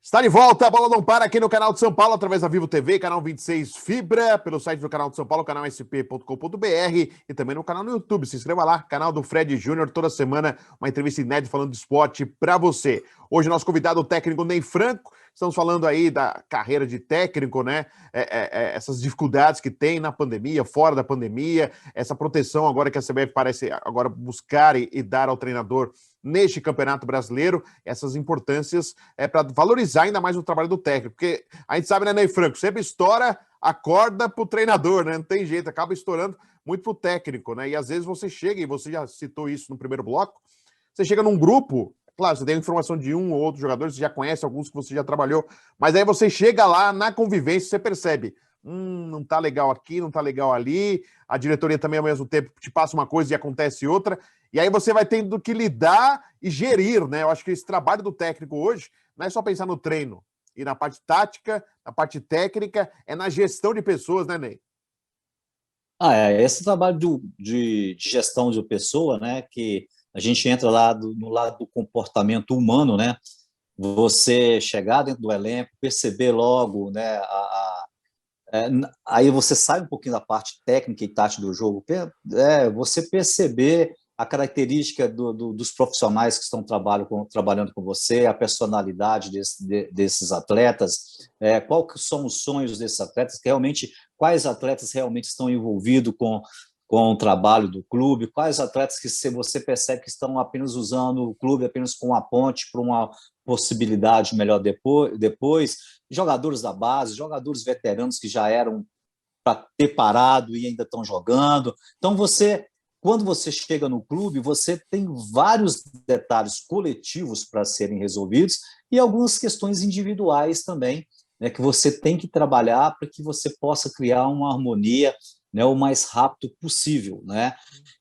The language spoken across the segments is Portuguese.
Está de volta, a bola não para aqui no canal de São Paulo, através da Vivo TV, canal 26 Fibra, pelo site do canal de São Paulo, canal sp.com.br e também no canal no YouTube. Se inscreva lá, canal do Fred Júnior, toda semana uma entrevista inédita falando de esporte para você. Hoje nosso convidado, o técnico Ney Franco, estamos falando aí da carreira de técnico, né? Essas dificuldades que tem na pandemia, fora da pandemia, essa proteção agora que a CBF parece agora buscar e dar ao treinador neste Campeonato Brasileiro, essas importâncias para valorizar ainda mais o trabalho do técnico, porque a gente sabe, né, Ney Franco, sempre estoura a corda pro treinador, né, não tem jeito, acaba estourando muito pro técnico, né, e às vezes você chega, e você já citou isso no primeiro bloco, você chega num grupo, claro, você tem informação de um ou outro jogador, você já conhece alguns que você já trabalhou, mas aí você chega lá na convivência, você percebe, não tá legal aqui, não tá legal ali, a diretoria também ao mesmo tempo te passa uma coisa e acontece outra, e aí você vai tendo que lidar e gerir, né? Eu acho que esse trabalho do técnico hoje não é só pensar no treino e na parte tática, na parte técnica, é na gestão de pessoas, né, Ney? Esse trabalho de gestão de pessoa, né, que a gente entra lá no lado do comportamento humano, né, você chegar dentro do elenco, perceber logo, né, aí você sai um pouquinho da parte técnica e tática do jogo, você perceber a característica dos profissionais que estão trabalhando com você, a personalidade desses atletas, qual que são os sonhos desses atletas, quais atletas realmente estão envolvidos com o trabalho do clube, quais atletas que você percebe que estão apenas usando o clube apenas como uma ponte para uma possibilidade melhor depois, jogadores da base, jogadores veteranos que já eram para ter parado e ainda estão jogando. Então, quando você chega no clube, você tem vários detalhes coletivos para serem resolvidos e algumas questões individuais também, né, que você tem que trabalhar para que você possa criar uma harmonia, né, o mais rápido possível, né?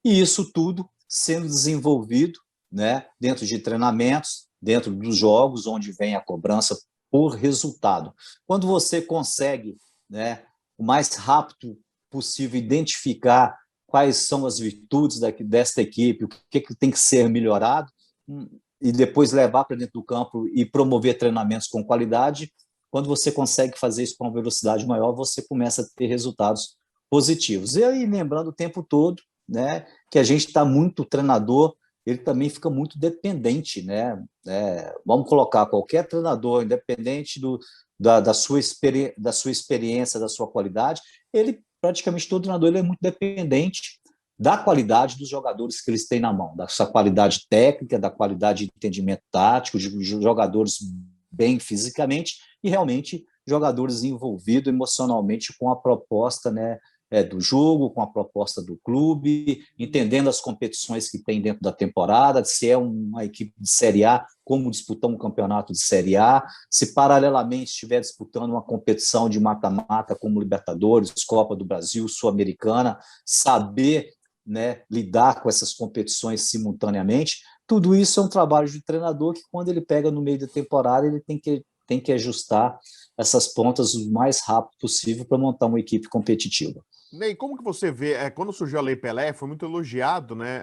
E isso tudo sendo desenvolvido, né, dentro de treinamentos, dentro dos jogos, onde vem a cobrança por resultado. Quando você consegue, né, o mais rápido possível identificar quais são as virtudes desta equipe, o que tem que ser melhorado, e depois levar para dentro do campo e promover treinamentos com qualidade, quando você consegue fazer isso com uma velocidade maior, você começa a ter resultados positivos. E aí, lembrando o tempo todo, né, que a gente está muito treinador, ele também fica muito dependente, né? Vamos colocar qualquer treinador, independente da sua experiência, da sua qualidade, praticamente todo treinador ele é muito dependente da qualidade dos jogadores que eles têm na mão, da sua qualidade técnica, da qualidade de entendimento tático, de jogadores bem fisicamente e realmente jogadores envolvidos emocionalmente com a proposta, né, do jogo, com a proposta do clube, entendendo as competições que tem dentro da temporada, se é uma equipe de Série A, como disputar um campeonato de Série A, se paralelamente estiver disputando uma competição de mata-mata como Libertadores, Copa do Brasil, Sul-Americana, saber, né, lidar com essas competições simultaneamente. Tudo isso é um trabalho de treinador que, quando ele pega no meio da temporada, ele tem que ajustar essas pontas o mais rápido possível para montar uma equipe competitiva. Ney, como que você vê, quando surgiu a Lei Pelé, foi muito elogiado, né,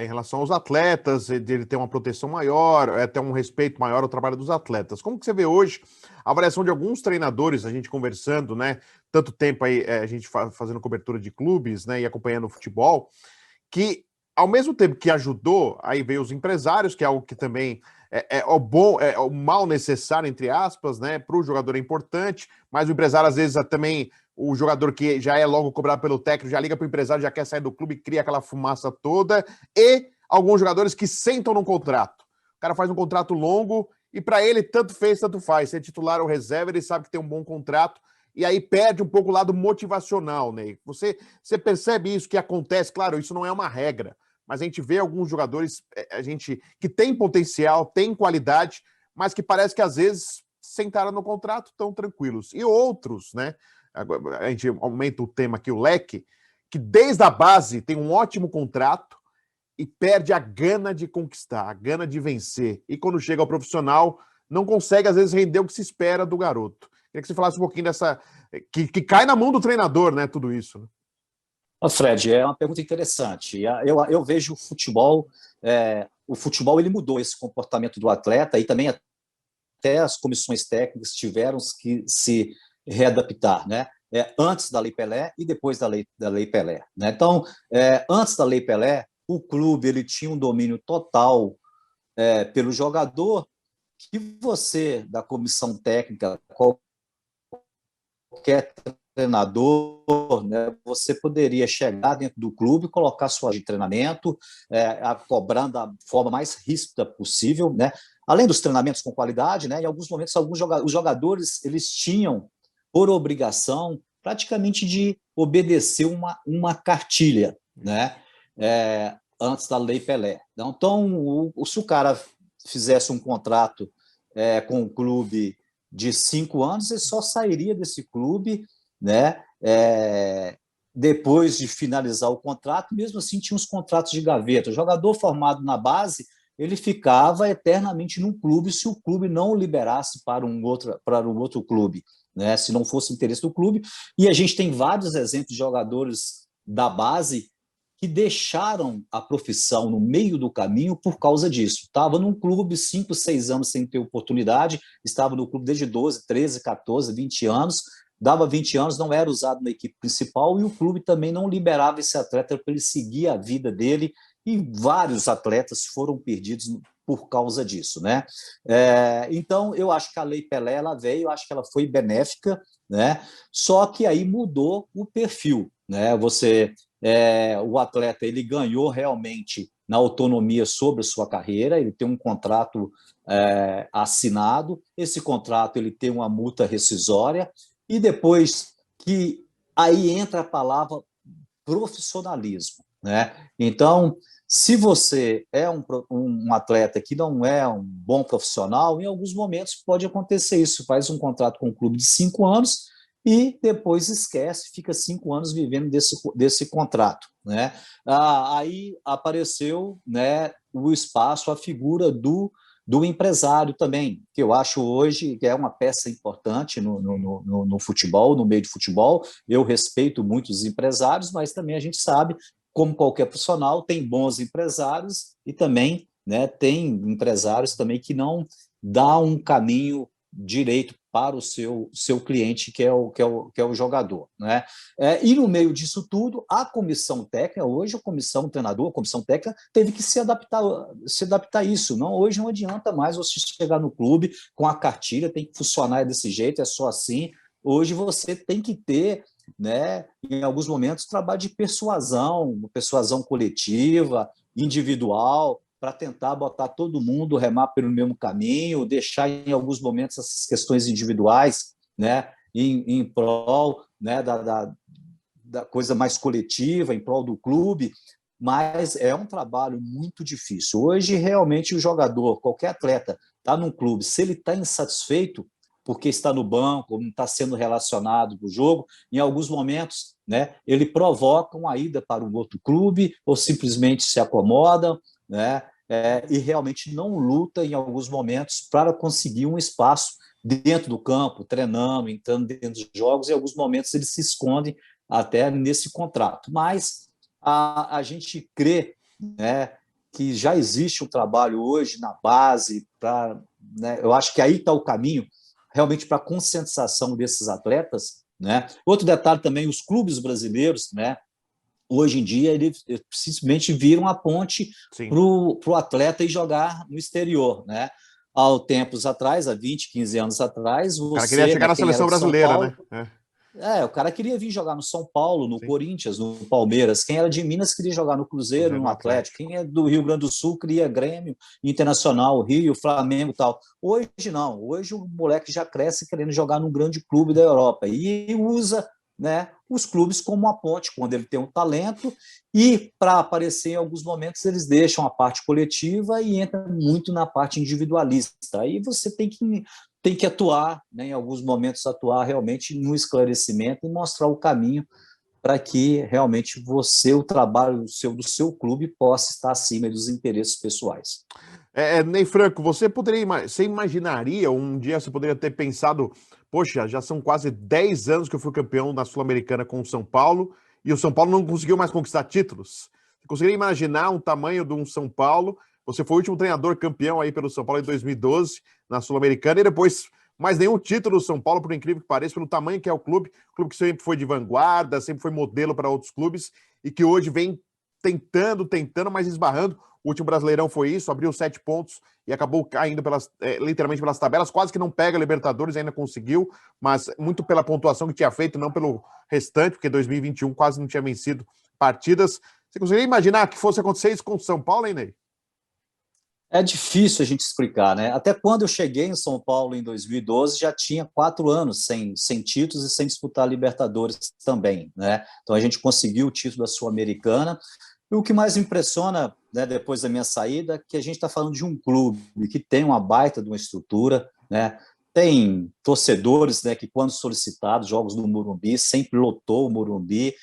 em relação aos atletas, de ele ter uma proteção maior, ter um respeito maior ao trabalho dos atletas. Como que você vê hoje a avaliação de alguns treinadores, a gente conversando, né, tanto tempo aí, a gente fazendo cobertura de clubes, né, e acompanhando o futebol, que ao mesmo tempo que ajudou, aí veio os empresários, que é algo que também é o bom, é o mal necessário, entre aspas, né, para o jogador é importante, mas o empresário às vezes também o jogador que já é logo cobrado pelo técnico, já liga para o empresário, já quer sair do clube, cria aquela fumaça toda, e alguns jogadores que sentam num contrato. O cara faz um contrato longo e para ele tanto fez, tanto faz. Se é titular ou reserva, ele sabe que tem um bom contrato e aí perde um pouco o lado motivacional, né? Você percebe isso que acontece, claro, isso não é uma regra, mas a gente vê alguns jogadores que tem potencial, tem qualidade, mas que parece que às vezes sentaram no contrato tão tranquilos. E outros, né? A gente aumenta o tema aqui, o leque, que desde a base tem um ótimo contrato e perde a gana de conquistar, a gana de vencer. E quando chega ao profissional, não consegue, às vezes, render o que se espera do garoto. Queria que você falasse um pouquinho dessa... Que cai na mão do treinador, né, tudo isso. Né? Fred, é uma pergunta interessante. Eu vejo o futebol ele mudou esse comportamento do atleta e também até as comissões técnicas tiveram que se readaptar, né? Antes da Lei Pelé e depois da Lei Pelé, né? Então, antes da Lei Pelé, o clube ele tinha um domínio total pelo jogador, que você, da comissão técnica, qualquer treinador, né, você poderia chegar dentro do clube, colocar sua de treinamento, cobrando da forma mais ríspida possível, né? Além dos treinamentos com qualidade, né? Em alguns momentos, os jogadores eles tinham por obrigação praticamente de obedecer uma cartilha, né? Antes da Lei Pelé. Então, se o cara fizesse um contrato com o clube de 5 anos, ele só sairia desse clube, né? Depois de finalizar o contrato. Mesmo assim, tinha uns contratos de gaveta. O jogador formado na base, ele ficava eternamente num clube se o clube não o liberasse para um outro clube, né? Se não fosse interesse do clube. E a gente tem vários exemplos de jogadores da base que deixaram a profissão no meio do caminho por causa disso. Estava num clube 5, 6 anos sem ter oportunidade, estava no clube desde 12, 13, 14, 20 anos, dava 20 anos, não era usado na equipe principal e o clube também não liberava esse atleta para ele seguir a vida dele, e vários atletas foram perdidos por causa disso, né? Então, eu acho que a Lei Pelé ela veio, eu acho que ela foi benéfica, né? Só que aí mudou o perfil, né? O atleta ele ganhou realmente na autonomia sobre sua carreira, ele tem um contrato assinado, esse contrato ele tem uma multa rescisória, e depois que aí entra a palavra profissionalismo, né? Então, se você é um atleta que não é um bom profissional, em alguns momentos pode acontecer isso, faz um contrato com um clube de 5 anos e depois esquece, fica 5 anos vivendo desse contrato, né? Aí apareceu, né, o espaço, a figura do empresário também, que eu acho hoje que é uma peça importante no futebol, no meio de futebol. Eu respeito muito os empresários, mas também a gente sabe, como qualquer profissional, tem bons empresários e também, né, tem empresários também que não dá um caminho direito para o seu cliente, que é o jogador, né? E no meio disso tudo, a comissão técnica, hoje a comissão treinador, a comissão técnica teve que se adaptar a isso. Não, hoje não adianta mais você chegar no clube com a cartilha, tem que funcionar desse jeito, é só assim. Hoje você tem que ter, né, em alguns momentos, trabalho de persuasão coletiva, individual, para tentar botar todo mundo, remar pelo mesmo caminho, deixar em alguns momentos essas questões individuais, né, em prol, né, da coisa mais coletiva, em prol do clube, mas é um trabalho muito difícil. Hoje, realmente, o jogador, qualquer atleta, está num clube, se ele está insatisfeito porque está no banco, não está sendo relacionado para o jogo, em alguns momentos, né, ele provoca uma ida para um outro clube ou simplesmente se acomoda, né, e realmente não luta em alguns momentos para conseguir um espaço dentro do campo, treinando, entrando dentro dos jogos. Em alguns momentos ele se esconde até nesse contrato. Mas a gente crê, né, que já existe um trabalho hoje na base, né, eu acho que aí está o caminho realmente para a conscientização desses atletas, né? Outro detalhe também, os clubes brasileiros, né, hoje em dia, eles simplesmente viram a ponte para o atleta ir jogar no exterior, né? Há tempos atrás, há 20, 15 anos atrás, O cara queria chegar né, na quem era seleção de São brasileira, Paulo, né? o cara queria vir jogar no São Paulo, no Sim. Corinthians, no Palmeiras. Quem era de Minas queria jogar no Cruzeiro, no Atlético. Quem é do Rio Grande do Sul queria Grêmio, Internacional, Rio, Flamengo e tal. Hoje não. Hoje o moleque já cresce querendo jogar num grande clube da Europa e usa, né, os clubes como uma ponte quando ele tem um talento, e para aparecer em alguns momentos eles deixam a parte coletiva e entram muito na parte individualista. Aí você tem que atuar, né, em alguns momentos atuar realmente no esclarecimento e mostrar o caminho para que realmente o trabalho do seu clube possa estar acima dos interesses pessoais. Ney Franco, você imaginaria, um dia você poderia ter pensado, poxa, já são quase 10 anos que eu fui campeão na Sul-Americana com o São Paulo e o São Paulo não conseguiu mais conquistar títulos? Você conseguiria imaginar um tamanho de um São Paulo Você foi o último treinador campeão aí pelo São Paulo em 2012, na Sul-Americana, e depois mais nenhum título do São Paulo, por incrível que pareça, pelo tamanho que é o clube que sempre foi de vanguarda, sempre foi modelo para outros clubes, e que hoje vem tentando, mas esbarrando. O último Brasileirão foi isso, abriu 7 pontos e acabou caindo literalmente pelas tabelas, quase que não pega a Libertadores, ainda conseguiu, mas muito pela pontuação que tinha feito, não pelo restante, porque 2021 quase não tinha vencido partidas. Você conseguiria imaginar que fosse acontecer isso com o São Paulo, hein, Ney? É difícil a gente explicar, né? Até quando eu cheguei em São Paulo em 2012, já tinha 4 anos sem títulos e sem disputar a Libertadores também, né? Então a gente conseguiu o título da Sul-Americana. E o que mais me impressiona, né, depois da minha saída, é que a gente está falando de um clube que tem uma baita de uma estrutura, né? Tem torcedores, né, que, quando solicitados, jogos do Morumbi, sempre lotou o Morumbi,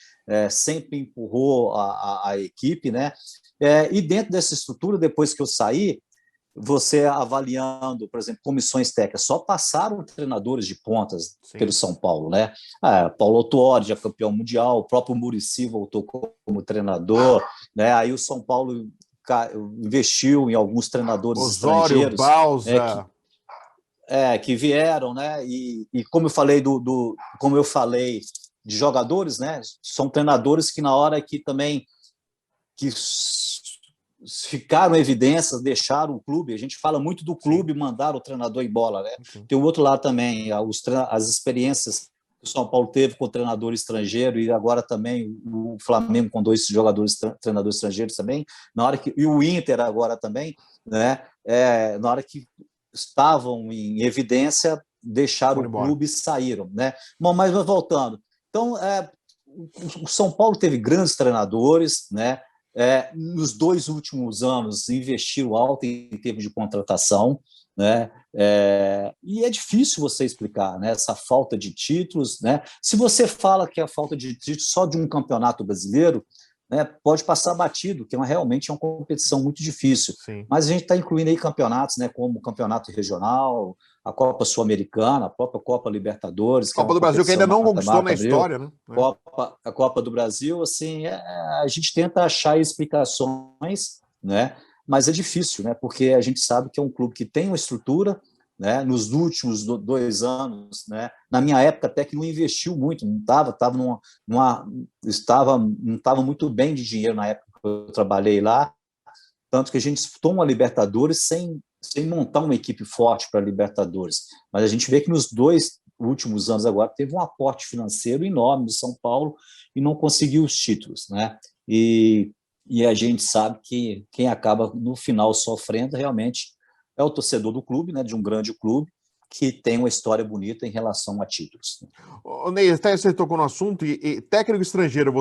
sempre empurrou a equipe, né? E dentro dessa estrutura, depois que eu saí, você avaliando, por exemplo, comissões técnicas, só passaram treinadores de pontas pelo São Paulo, né? Paulo Autuori, já campeão mundial, o próprio Muricy voltou como treinador, né? Aí o São Paulo investiu em alguns treinadores Osório, estrangeiros, Balsa, que vieram, né? E como eu falei de jogadores, né? São treinadores que, na hora que também que ficaram evidências, deixaram o clube. A gente fala muito do clube mandar o treinador embora, né? Tem o outro lado também, as experiências que o São Paulo teve com o treinador estrangeiro, e agora também o Flamengo com 2 treinadores estrangeiros também, e o Inter agora também, né? Na hora que estavam em evidência, deixaram o clube e saíram, né? Bom, mas voltando. Então, o São Paulo teve grandes treinadores, né? Nos 2 últimos anos investiram alto em termos de contratação, né? E é difícil você explicar, né, essa falta de títulos, né? Se você fala que é a falta de títulos só de um campeonato brasileiro, né, pode passar batido, que realmente é uma competição muito difícil. Sim. Mas a gente está incluindo aí campeonatos, né, como o campeonato regional, a Copa Sul-Americana, a própria Copa Libertadores, que Copa do Brasil, que ainda não conquistou na história, né? A Copa do Brasil, assim, a gente tenta achar explicações, né? Mas é difícil, né? Porque a gente sabe que é um clube que tem uma estrutura, né? Nos últimos 2 anos, né? Na minha época até que não investiu muito, não estava muito bem de dinheiro na época que eu trabalhei lá, tanto que a gente disputou uma Libertadores sem montar uma equipe forte para a Libertadores. Mas a gente vê que nos 2 últimos anos agora teve um aporte financeiro enorme do São Paulo e não conseguiu os títulos, né? E a gente sabe que quem acaba no final sofrendo realmente é o torcedor do clube, né? De um grande clube que tem uma história bonita em relação a títulos. Ney, até você tocou no assunto, e técnico estrangeiro,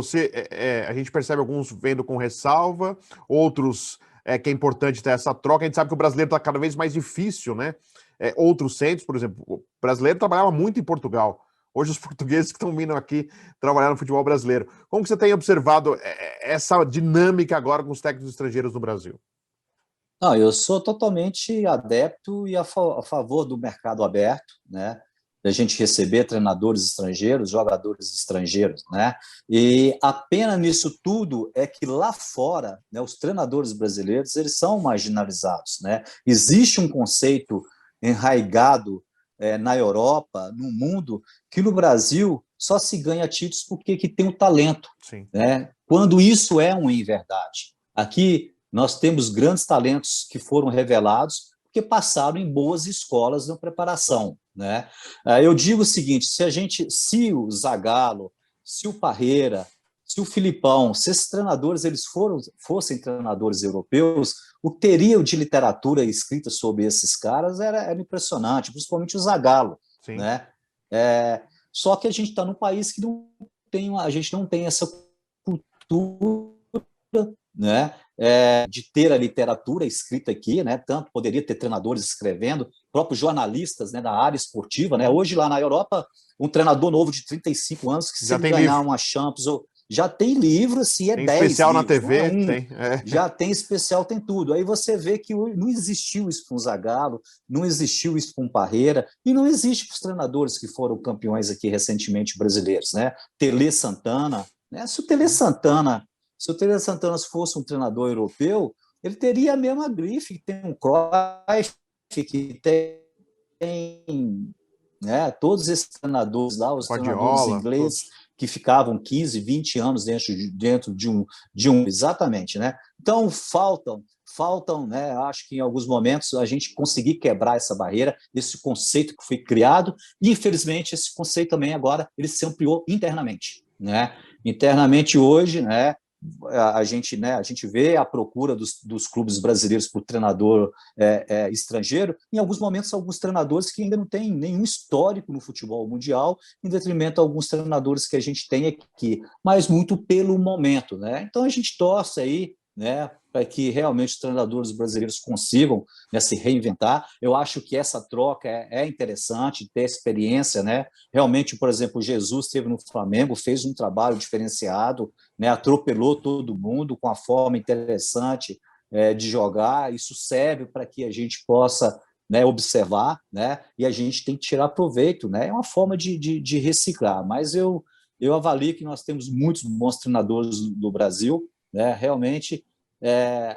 a gente percebe alguns vendo com ressalva, outros que é importante ter essa troca. A gente sabe que o brasileiro está cada vez mais difícil, né? Outros centros, por exemplo, o brasileiro trabalhava muito em Portugal. Hoje os portugueses que estão vindo aqui trabalhar no futebol brasileiro. Como que você tem observado essa dinâmica agora com os técnicos estrangeiros no Brasil? Não, eu sou totalmente adepto e a favor do mercado aberto, né? Da gente receber treinadores estrangeiros, jogadores estrangeiros, né? E a pena nisso tudo é que lá fora, né, os treinadores brasileiros, eles são marginalizados, né? Existe um conceito enraizado na Europa, no mundo, que no Brasil só se ganha títulos porque que tem o talento, Sim. né? Quando isso é uma inverdade. Aqui nós temos grandes talentos que foram revelados porque passaram em boas escolas de preparação, né? Eu digo o seguinte: se o Zagallo, se o Parreira, se o Filipão, se esses treinadores fossem treinadores europeus, o que teriam de literatura escrita sobre esses caras era impressionante, principalmente o Zagallo, né? Só que a gente está num país que a gente não tem essa cultura, né? De ter a literatura escrita aqui, né? Tanto poderia ter treinadores escrevendo, próprios jornalistas, né, da área esportiva, né? Hoje lá na Europa, um treinador novo de 35 anos que, se ele ganhar uma Champions, já tem livro, assim, tem 10 especial livros, na TV, não é um, tem. já tem especial, tem tudo. Aí você vê que não existiu isso para um Zagallo, não existiu isso para um Parreira, e não existe para os treinadores que foram campeões aqui recentemente brasileiros, né? Tele Santana, né? Se o Tele Santana fosse um treinador europeu, ele teria a mesma grife que tem um Cruyff, que tem, né, todos esses treinadores lá, os treinadores Guardiola, ingleses, todos. que ficavam 15, 20 anos dentro de um, exatamente, né? Então faltam, né? Acho que em alguns momentos a gente conseguir quebrar essa barreira, esse conceito que foi criado, e infelizmente esse conceito também agora ele se ampliou internamente, né? Internamente hoje, né? A gente vê a procura dos clubes brasileiros por treinador estrangeiro, em alguns momentos alguns treinadores que ainda não têm nenhum histórico no futebol mundial, em detrimento a alguns treinadores que a gente tem aqui, mas muito pelo momento, né? Então a gente torce aí, né, para que realmente os treinadores brasileiros consigam, né, se reinventar. Eu acho que essa troca é interessante, ter experiência, né? Realmente, por exemplo, o Jesus esteve no Flamengo, fez um trabalho diferenciado, né, atropelou todo mundo com a forma interessante de jogar. Isso serve para que a gente possa, né, observar, né, e a gente tem que tirar proveito, né? É uma forma de reciclar, mas eu avalio que nós temos muitos bons treinadores no Brasil, né? Realmente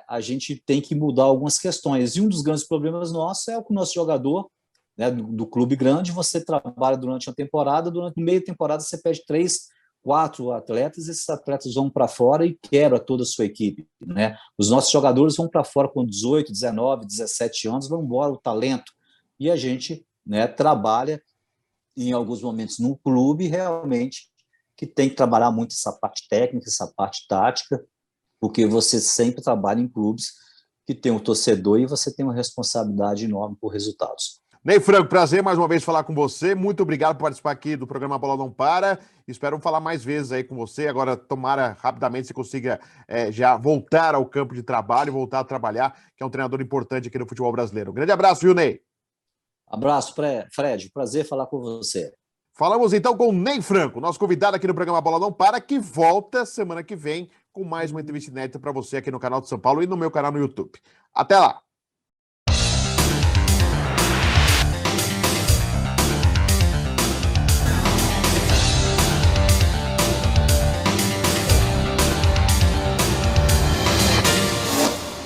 a gente tem que mudar algumas questões. E um dos grandes problemas nossos é o que o nosso jogador, né, do clube grande, você trabalha durante uma temporada, durante meia temporada você perde 3, 4 atletas, esses atletas vão para fora e quebra toda a sua equipe, né? Os nossos jogadores vão para fora com 18, 19, 17 anos, vão embora o talento. E a gente, né, trabalha em alguns momentos no clube realmente que tem que trabalhar muito essa parte técnica, essa parte tática, porque você sempre trabalha em clubes que tem um torcedor e você tem uma responsabilidade enorme por resultados. Ney Franco, prazer mais uma vez falar com você. Muito obrigado por participar aqui do programa Bola Não Para. Espero falar mais vezes aí com você. Agora, tomara rapidamente você consiga já voltar ao campo de trabalho, voltar a trabalhar, que é um treinador importante aqui no futebol brasileiro. Um grande abraço, viu, Ney? Abraço, Fred. Prazer falar com você. Falamos então com o Ney Franco, nosso convidado aqui no programa Bola Não Para, que volta semana que vem com mais uma entrevista inédita para você aqui no canal de São Paulo e no meu canal no YouTube. Até lá!